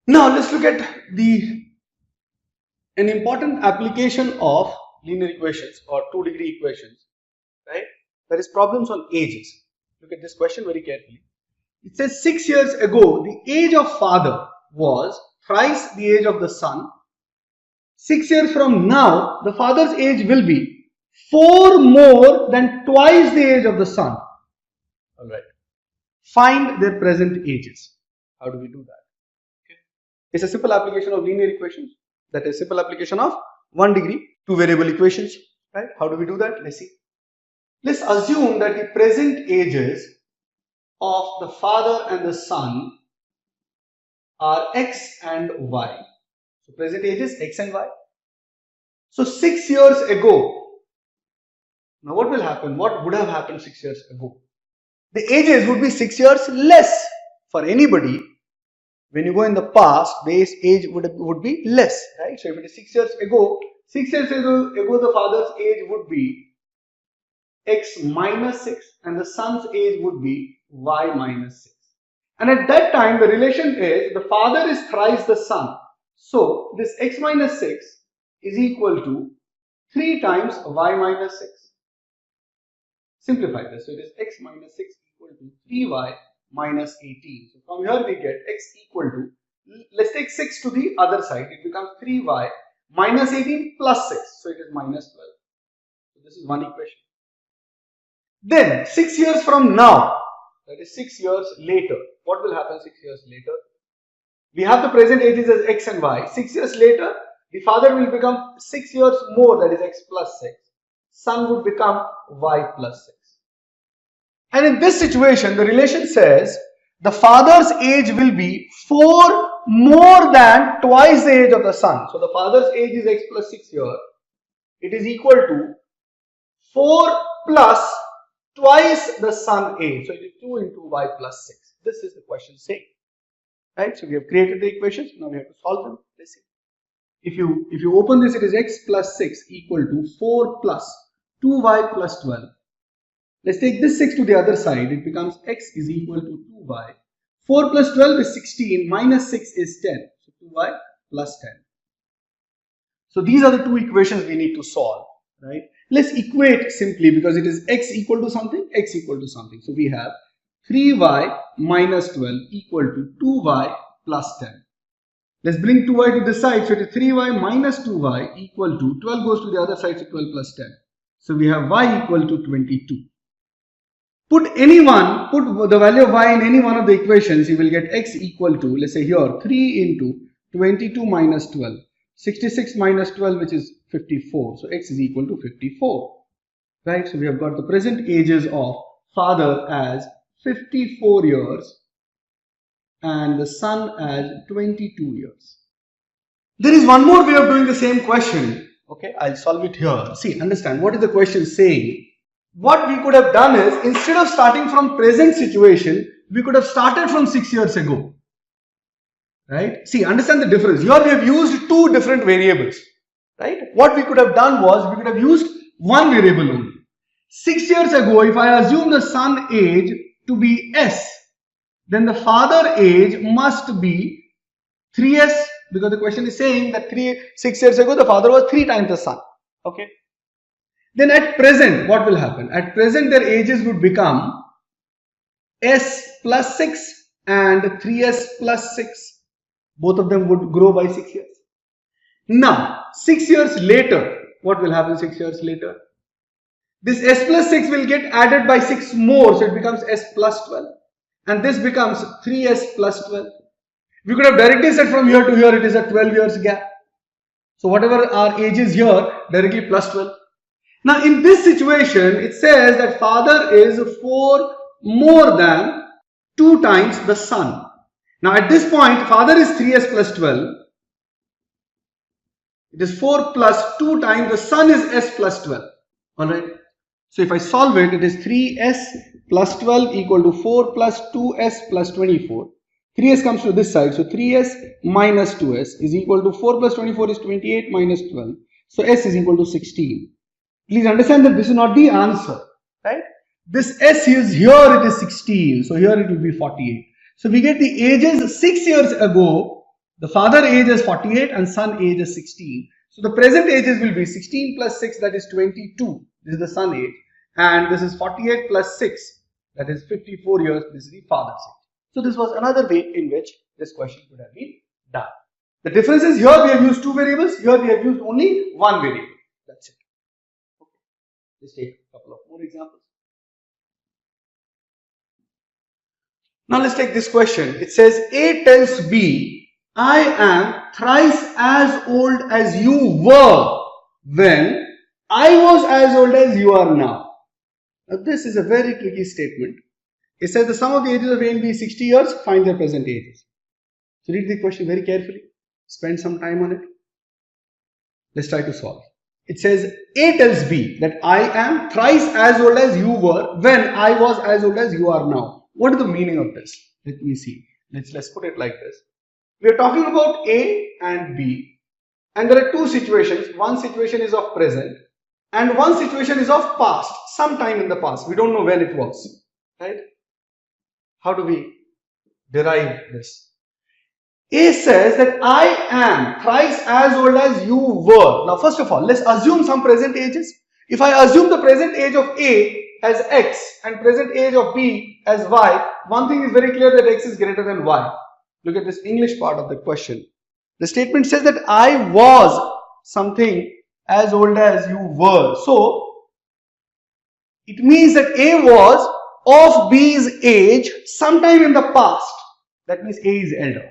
Now let's look at an important application of linear equations or 2-degree equations, right? That is problems on ages. Look at this question very carefully. It says 6 years ago, the age of father was thrice the age of the son. 6 years from now, the father's age will be 4 more than twice the age of the son. All right. Find their present ages. How do we do that? Okay. It's a simple application of linear equations. That is simple application of 1-degree 2-variable equations. Right? How do we do that? Let's see. Let's assume that the present ages of the father and the son are x and y. So present ages x and y. So 6 years ago, now what will happen? What would have happened 6 years ago? The ages would be 6 years less for anybody. When you go in the past, the age would be less, right? So if it is 6 years ago, 6 years ago the father's age would be x minus 6 and the son's age would be y minus 6. And at that time, the relation is the father is thrice the son. So this x minus 6 is equal to 3 times y minus 6. Simplify this. So it is x minus 6 equal to 3y minus 18. So from here we get x equal to, let's take 6 to the other side. It becomes 3y minus 18 plus 6. So it is minus 12. So this is one equation. Then 6 years from now, that is 6 years later, what will happen 6 years later? We have the present ages as x and y. 6 years later, the father will become 6 years more, that is x plus 6. Son would become y plus 6. And in this situation, the relation says the father's age will be 4 more than twice the age of the son. So the father's age is x plus 6 here. It is equal to 4 plus twice the son age. So it is 2 into y plus 6. This is the question saying. Right? So we have created the equations. Now we have to solve them. Let's see. If you open this, it is x plus 6 equal to 4 plus 2y plus 12. Let's take this 6 to the other side. It becomes x is equal to 2y. 4 plus 12 is 16. Minus 6 is 10. So 2y plus 10. So these are the two equations we need to solve. Right? Let's equate simply because it is x equal to something, x equal to something. So we have 3y minus 12 equal to 2y plus 10. Let's bring 2y to this side. So it is 3y minus 2y equal to 12 goes to the other side. So 12 plus 10. So we have y equal to 22. Put the value of y in any one of the equations. You will get x equal to, let's say here, 3 into 22 minus 12. 66 minus 12, which is 54. So x is equal to 54. Right? So we have got the present ages of father as 54 years and the son as 22 years. There is one more way of doing the same question. Okay, I'll solve it here. See, understand what is the question saying. What we could have done is, instead of starting from present situation, we could have started from 6 years ago. Right? See, understand the difference. Here we have used two different variables. Right? What we could have done was, we could have used one variable only. 6 years ago, if I assume the son age to be s, then the father age must be 3s, because the question is saying that 6 years ago the father was 3 times the son. Okay. Then at present, what will happen? At present, their ages would become s plus 6 and 3s plus 6. Both of them would grow by 6 years. Now, 6 years later, what will happen 6 years later? This s plus 6 will get added by 6 more, so it becomes s plus 12. And this becomes 3s plus 12. We could have directly said from here to here, it is a 12 years gap. So whatever our age is here, directly plus 12. Now in this situation, it says that father is 4 more than 2 times the son. Now at this point, father is 3s plus 12. It is 4 plus 2 times the son is s plus 12. Alright. So if I solve it, it is 3s plus 12 equal to 4 plus 2s plus 24. 3s comes to this side. So 3s minus 2s is equal to 4 plus 24 is 28 minus 12. So s is equal to 16. Please understand that this is not the answer, right? This s is here, it is 16. So here it will be 48. So we get the ages 6 years ago The father age is 48 and son age is 16. So the present ages will be 16 plus 6, that is 22. This is the son age. And this is 48 plus 6, that is 54 years. This is the father's age. So this was another way in which this question could have been done. The difference is here we have used two variables, here we have used only one variable. That's it. Okay. Let's take a couple of more examples. Now let's take this question. It says A tells B, I am thrice as old as you were when I was as old as you are now. Now this is a very tricky statement. It says the sum of the ages of A and B is 60 years, find their present ages. So read the question very carefully, spend some time on it. Let's try to solve. It says A tells B that I am thrice as old as you were when I was as old as you are now. What is the meaning of this? Let me see. Let's put it like this. We are talking about A and B, and there are two situations. One situation is of present and one situation is of past, sometime in the past. We don't know when it was, right? How do we derive this? A says that I am thrice as old as you were. Now first of all, let's assume some present ages. If I assume the present age of A as X and present age of B as Y, one thing is very clear, that X is greater than Y. Look at this English part of the question. The statement says that I was something as old as you were. So it means that A was of B's age sometime in the past. That means A is elder.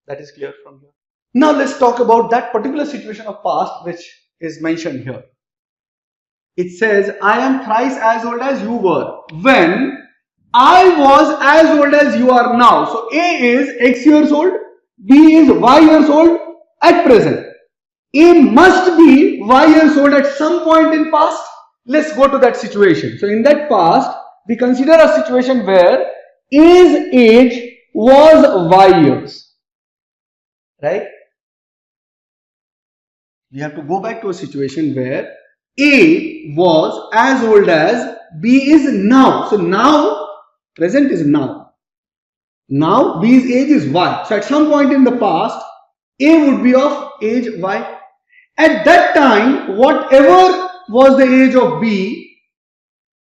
That is clear from here. Now let's talk about that particular situation of past which is mentioned here. It says I am thrice as old as you were when I was as old as you are now. So A is X years old, B is Y years old at present. A must be Y years old at some point in past. Let's go to that situation. So in that past, we consider a situation where A's age was Y years, right? We have to go back to a situation where A was as old as B is now. So now, present is now. Now B's age is Y. So at some point in the past, A would be of age Y. At that time, whatever was the age of B,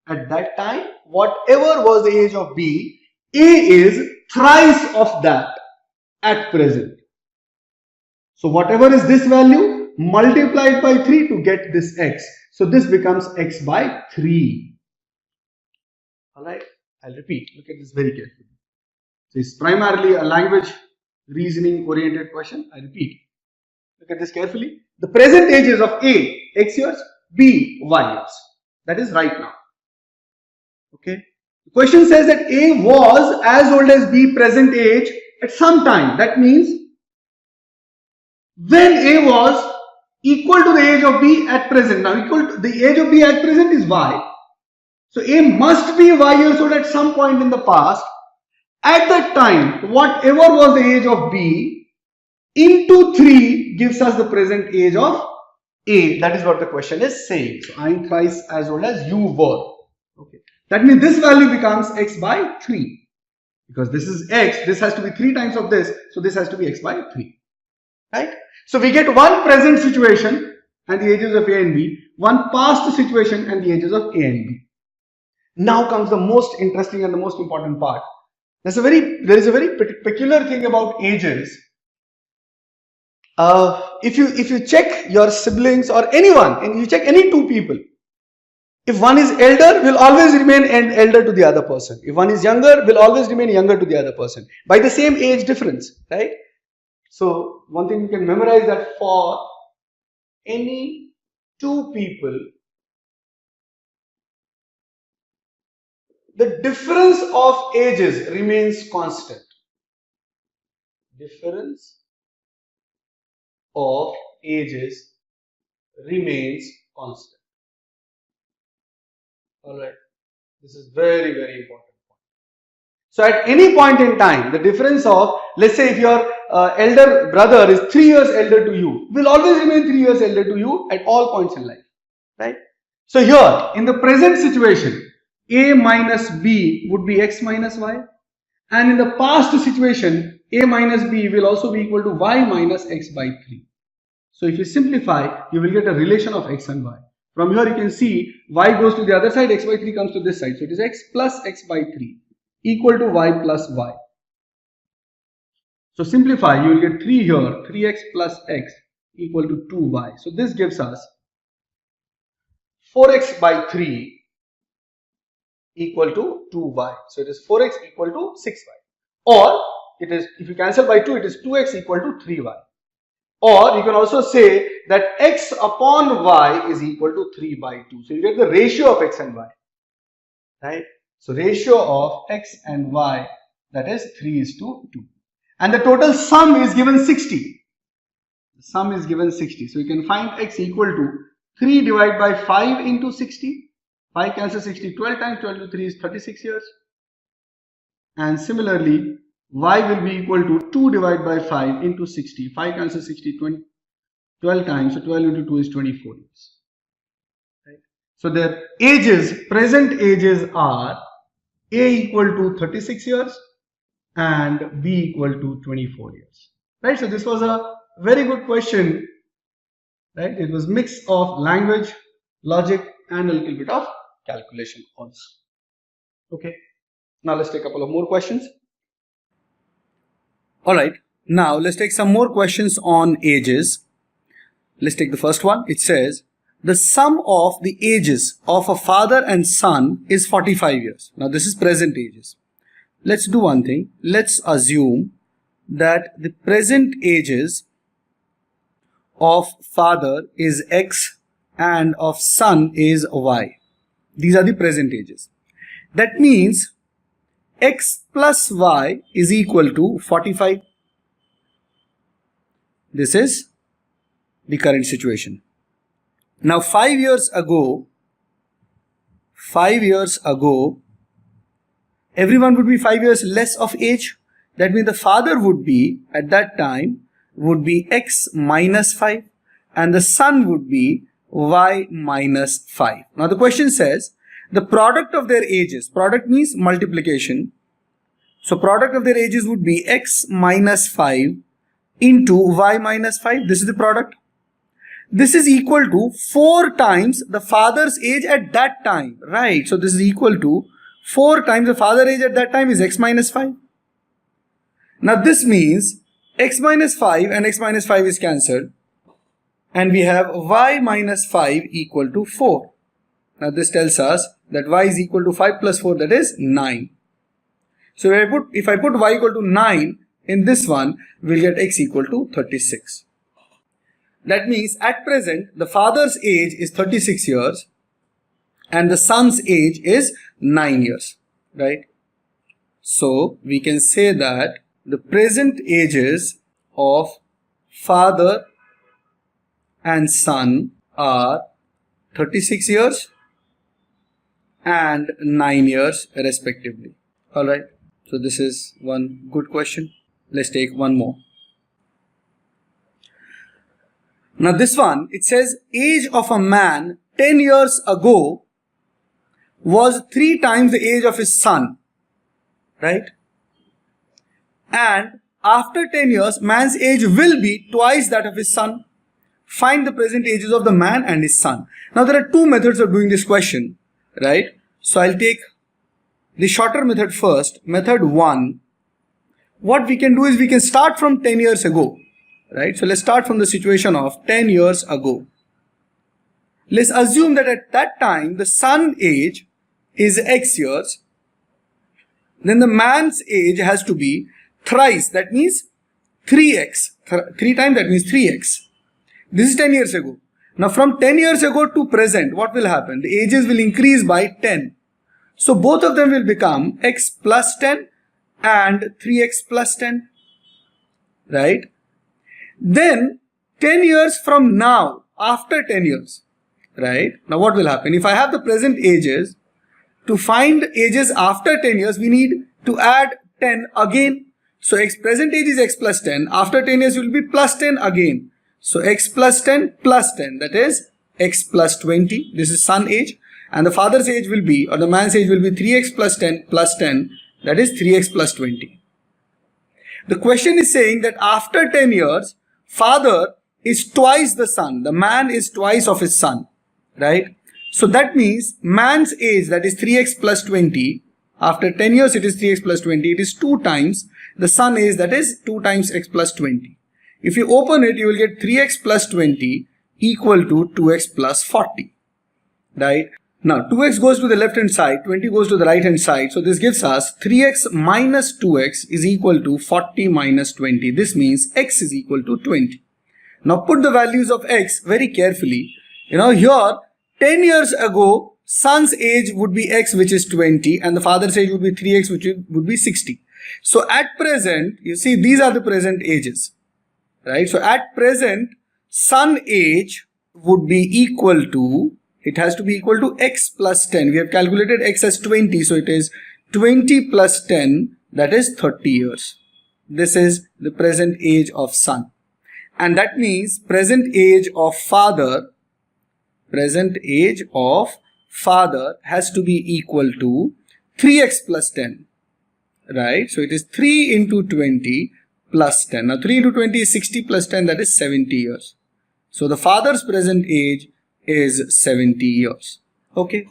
at that time, whatever was the age of B, A is thrice of that at present. So whatever is this value, multiplied by 3 to get this X. So this becomes X by 3. Alright, I'll repeat. Look at this very carefully. So it's primarily a language reasoning oriented question. I repeat. Look at this carefully. The present ages of A, X years, B, Y years. That is right now. Okay. The question says that A was as old as B present age at some time. That means when A was equal to the age of B at present. Now equal to the age of B at present is Y. So A must be Y years old at some point in the past. At that time, whatever was the age of B into 3 gives us the present age of A. That is what the question is saying. So I am thrice as old as you were. Okay. That means this value becomes X by 3. Because this is X, this has to be 3 times of this. So this has to be X by 3. Right? So we get one present situation and the ages of A and B, one past situation and the ages of A and B. Now comes the most interesting and the most important part. There is a very peculiar thing about ages. If you check your siblings or anyone, and you check any two people, if one is elder, will always remain elder to the other person. If one is younger, will always remain younger to the other person by the same age difference, right? So one thing you can memorize, that for any two people, the difference of ages remains constant. Difference of ages remains constant. Alright, this is very, very important. So at any point in time, the difference of, let's say if your elder brother is 3 years elder to you, will always remain 3 years elder to you at all points in life, right? So here, in the present situation, A minus B would be X minus Y, and in the past situation, a minus b will also be equal to y minus x by 3. So if you simplify, you will get a relation of x and y. From here you can see y goes to the other side, x by 3 comes to this side. So it is x plus x by 3 equal to y plus y. So simplify, you will get 3 here, 3x plus x equal to 2y. So this gives us 4x by 3 equal to 2y. So it is 4x equal to 6y. Or it is, if you cancel by 2, it is 2x equal to 3y. Or you can also say that x upon y is equal to 3 by 2. So you get the ratio of x and y. Right? So ratio of x and y, that is 3:2. And the total sum is given 60. The sum is given 60. So you can find x equal to 3 divided by 5 into 60. 5 cancels 60 12 times, 12 to 3 is 36 years. And similarly, y will be equal to 2 divided by 5 into 60. 5 cancels 60 12 times, so 12 into 2 is 24 years. Right? So their ages, present ages are a equal to 36 years and b equal to 24 years. Right? So this was a very good question. Right? It was mix of language, logic and a little bit of calculation also. Okay. Now let's take a couple of more questions. Alright, now let's take some more questions on ages. Let's take the first one. It says, the sum of the ages of a father and son is 45 years. Now this is present ages. Let's do one thing. Let's assume that the present ages of father is x and of son is y. These are the present ages. That means x plus y is equal to 45. This is the current situation. Now 5 years ago, everyone would be 5 years less of age. That means the father would be, at that time, would be x minus 5 and the son would be y minus 5. Now the question says, the product of their ages, product means multiplication. So product of their ages would be x minus 5 into y minus 5. This is the product. This is equal to 4 times the father's age at that time. Right. So this is equal to 4 times the father's age at that time is x minus 5. Now this means x minus 5 and x minus 5 is cancelled. And we have y minus 5 equal to 4. Now this tells us that y is equal to 5 plus 4, that is 9. So if I put y equal to 9 in this one, we'll get x equal to 36. That means at present, the father's age is 36 years and the son's age is 9 years, right? So we can say that the present ages of father and son are 36 years and 9 years respectively. Alright, so this is one good question. Let's take one more. Now this one, it says age of a man 10 years ago was 3 times the age of his son, right? And after 10 years, man's age will be twice that of his son. Find the present ages of the man and his son. Now there are 2 methods of doing this question, right? So I'll take the shorter method first. Method 1. What we can do is we can start from 10 years ago, right? So let's start from the situation of 10 years ago. Let's assume that at that time the son age is x years. Then the man's age has to be thrice, that means 3x. 3 times, that means 3x. This is 10 years ago. Now from 10 years ago to present, what will happen? The ages will increase by 10. So both of them will become x plus 10 and 3x plus 10, right? Then 10 years from now, after 10 years, right? Now what will happen? If I have the present ages, to find ages after 10 years, we need to add 10 again. So x present age is x plus 10. After 10 years, it will be plus 10 again. So x plus 10 plus 10, that is x plus 20. This is son age. And the father's age will be, or the man's age will be 3x plus 10 plus 10. That is 3x plus 20. The question is saying that after 10 years, father is twice the son. The man is twice of his son, right? So that means man's age, that is 3x plus 20. After 10 years, it is 3x plus 20. It is 2 times the son age, that is 2 times x plus 20. If you open it, you will get 3x plus 20 equal to 2x plus 40, right? Now 2x goes to the left hand side, 20 goes to the right hand side. So this gives us 3x minus 2x is equal to 40 minus 20. This means x is equal to 20. Now put the values of x very carefully. Here 10 years ago, son's age would be x, which is 20, and the father's age would be 3x, which would be 60. So at present, you see, these are the present ages, right? So at present, son age would be equal to, it has to be equal to x plus 10. We have calculated x as 20, so it is 20 plus 10, that is 30 years. This is the present age of son. And that means present age of father has to be equal to 3x plus 10, right? So it is 3 into 20 plus 10. Now 3 into 20 is 60 plus 10, that is 70 years. So the father's present age is 70 years. Okay.